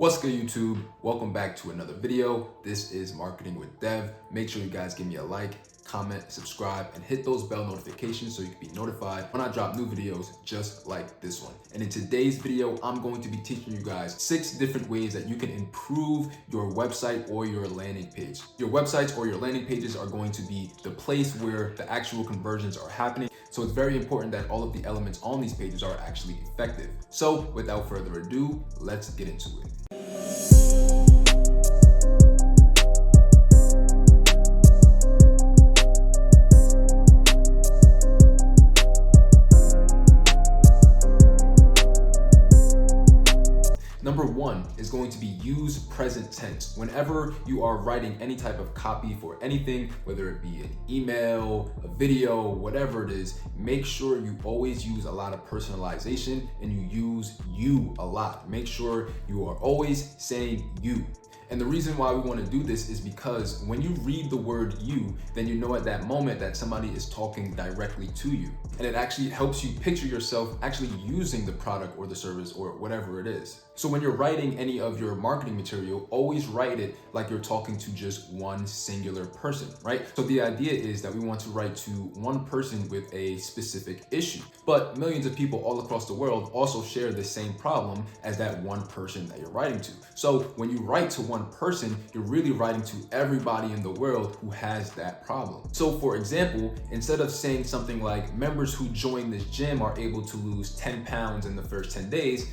What's good, YouTube? Welcome back to another video. This is Marketing with Dev. Make sure you guys give me a like, comment, subscribe, and hit those bell notifications so you can be notified when I drop new videos just like this one. And in today's video, I'm going to be teaching you guys 6 different ways that you can improve your website or your landing page. Your websites or your landing pages are going to be the place where the actual conversions are happening. So it's very important that all of the elements on these pages are actually effective. So without further ado, let's get into it. Number 1 is going to be use present tense. Whenever you are writing any type of copy for anything, whether it be an email, a video, whatever it is, make sure you always use a lot of personalization and you use you a lot. Make sure you are always saying you. And the reason why we want to do this is because when you read the word you, then you know at that moment that somebody is talking directly to you. And it actually helps you picture yourself actually using the product or the service or whatever it is. So when you're writing any of your marketing material, always write it like you're talking to just one singular person, right? So the idea is that we want to write to one person with a specific issue. But millions of people all across the world also share the same problem as that one person that you're writing to. So when you write to one person, you're really writing to everybody in the world who has that problem. So for example, instead of saying something like members who join this gym are able to lose 10 pounds in the first 10 days,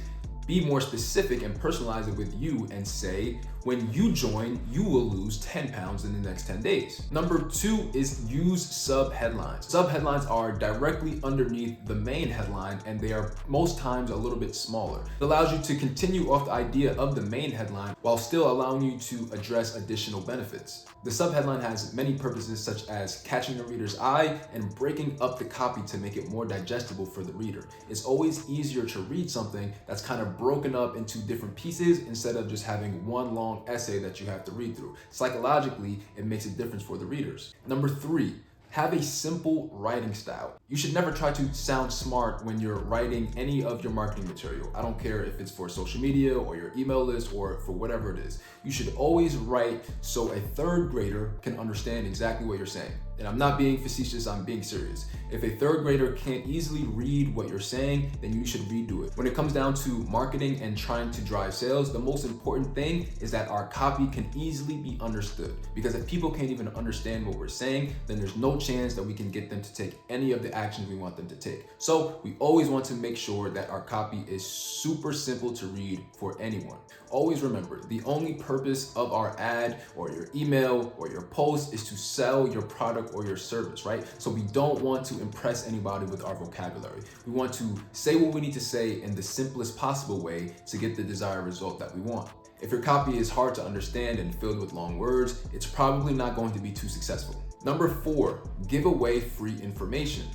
be more specific and personalize it with you and say, when you join, you will lose 10 pounds in the next 10 days. Number 2 is use sub-headlines. Sub-headlines are directly underneath the main headline and they are most times a little bit smaller. It allows you to continue off the idea of the main headline while still allowing you to address additional benefits. The sub-headline has many purposes such as catching the reader's eye and breaking up the copy to make it more digestible for the reader. It's always easier to read something that's kind of broken up into different pieces instead of just having one long essay that you have to read through. Psychologically, it makes a difference for the readers. Number 3, have a simple writing style. You should never try to sound smart when you're writing any of your marketing material. I don't care if it's for social media or your email list or for whatever it is. You should always write so a 3rd grader can understand exactly what you're saying. And I'm not being facetious, I'm being serious. If a 3rd grader can't easily read what you're saying, then you should redo it. When it comes down to marketing and trying to drive sales, the most important thing is that our copy can easily be understood. Because if people can't even understand what we're saying, then there's no chance that we can get them to take any of the actions we want them to take. So we always want to make sure that our copy is super simple to read for anyone. Always remember, the only purpose of our ad or your email or your post is to sell your product or your service, right? So we don't want to impress anybody with our vocabulary. We want to say what we need to say in the simplest possible way to get the desired result that we want. If your copy is hard to understand and filled with long words, it's probably not going to be too successful. Number 4, give away free information.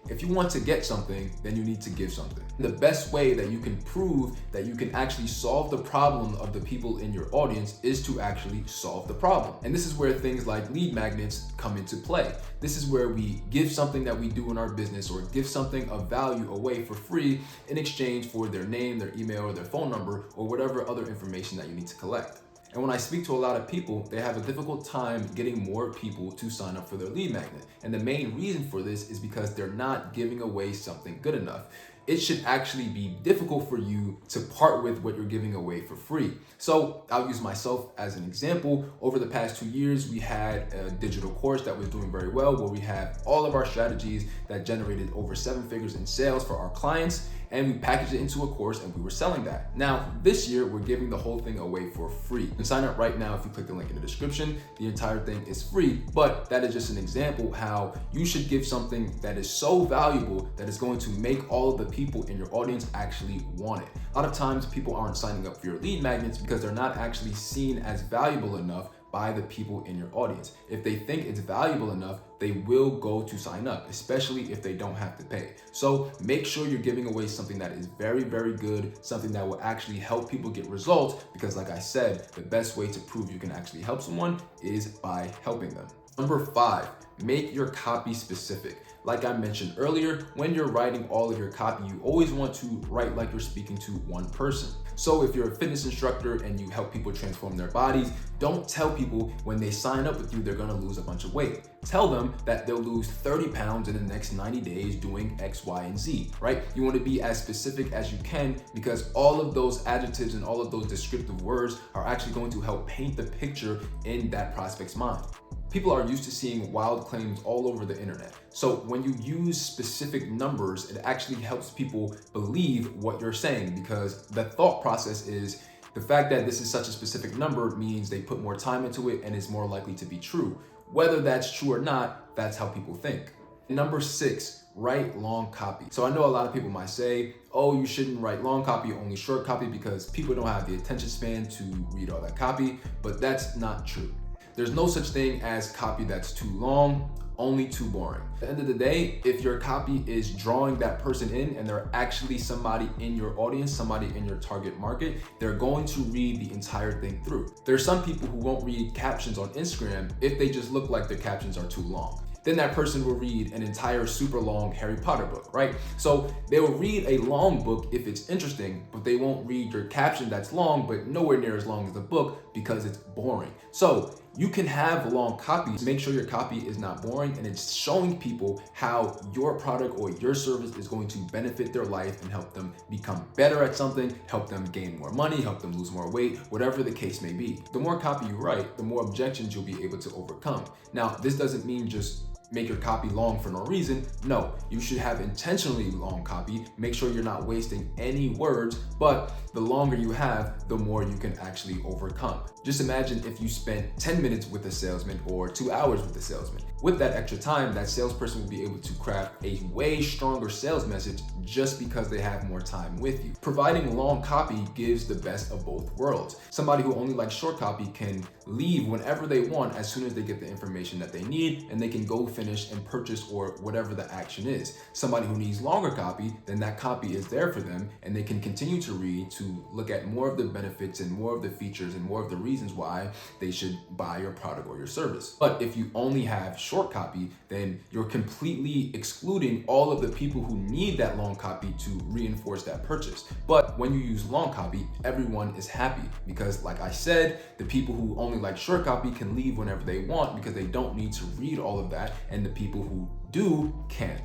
If you want to get something, then you need to give something. The best way that you can prove that you can actually solve the problem of the people in your audience is to actually solve the problem. And this is where things like lead magnets come into play. This is where we give something that we do in our business or give something of value away for free in exchange for their name, their email, or their phone number, or whatever other information that you need to collect. And when I speak to a lot of people, they have a difficult time getting more people to sign up for their lead magnet. And the main reason for this is because they're not giving away something good enough. It should actually be difficult for you to part with what you're giving away for free. So I'll use myself as an example. Over the past 2 years, we had a digital course that was doing very well, where we had all of our strategies that generated over 7 figures in sales for our clients. And we packaged it into a course and we were selling that. Now, this year, we're giving the whole thing away for free. You can sign up right now if you click the link in the description. The entire thing is free, but that is just an example how you should give something that is so valuable that is going to make all of the people in your audience actually want it. A lot of times people aren't signing up for your lead magnets because they're not actually seen as valuable enough by the people in your audience. If they think it's valuable enough, they will go to sign up, especially if they don't have to pay. So make sure you're giving away something that is very, very good, something that will actually help people get results, because like I said, the best way to prove you can actually help someone is by helping them. Number 5, make your copy specific. Like I mentioned earlier, when you're writing all of your copy, you always want to write like you're speaking to one person. So if you're a fitness instructor and you help people transform their bodies, don't tell people when they sign up with you, they're gonna lose a bunch of weight. Tell them that they'll lose 30 pounds in the next 90 days doing X, Y, and Z, right? You wanna be as specific as you can because all of those adjectives and all of those descriptive words are actually going to help paint the picture in that prospect's mind. People are used to seeing wild claims all over the internet. So when you use specific numbers, it actually helps people believe what you're saying because the thought process is the fact that this is such a specific number means they put more time into it and it's more likely to be true. Whether that's true or not, that's how people think. Number 6, write long copy. So I know a lot of people might say, oh, you shouldn't write long copy, only short copy because people don't have the attention span to read all that copy, but that's not true. There's no such thing as copy that's too long, only too boring. At the end of the day, if your copy is drawing that person in and they're actually somebody in your audience, somebody in your target market, they're going to read the entire thing through. There's some people who won't read captions on Instagram if they just look like their captions are too long. Then that person will read an entire super long Harry Potter book, right? So they will read a long book if it's interesting, but they won't read your caption that's long, but nowhere near as long as the book because it's boring. So you can have long copies. Make sure your copy is not boring and it's showing people how your product or your service is going to benefit their life and help them become better at something, help them gain more money, help them lose more weight, whatever the case may be. The more copy you write, the more objections you'll be able to overcome. Now, this doesn't mean just make your copy long for no reason. No, you should have intentionally long copy. Make sure you're not wasting any words, but the longer you have, the more you can actually overcome. Just imagine if you spent 10 minutes with a salesman or 2 hours with a salesman. With that extra time, that salesperson will be able to craft a way stronger sales message just because they have more time with you. Providing long copy gives the best of both worlds. Somebody who only likes short copy can leave whenever they want as soon as they get the information that they need and they can go finish and purchase or whatever the action is. Somebody who needs longer copy, then that copy is there for them and they can continue to read to look at more of the benefits and more of the features and more of the reasons why they should buy your product or your service. But if you only have short copy, then you're completely excluding all of the people who need that long copy to reinforce that purchase. But when you use long copy, everyone is happy because, like I said, the people who only like short copy can leave whenever they want because they don't need to read all of that, and the people who do can.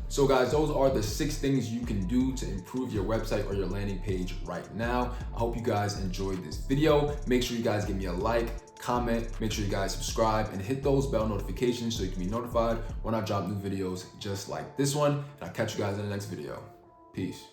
So guys, those are the 6 things you can do to improve your website or your landing page right now. I hope you guys enjoyed this video. Make sure you guys give me a like, comment, make sure you guys subscribe and hit those bell notifications so you can be notified when I drop new videos just like this one. And I'll catch you guys in the next video. Peace.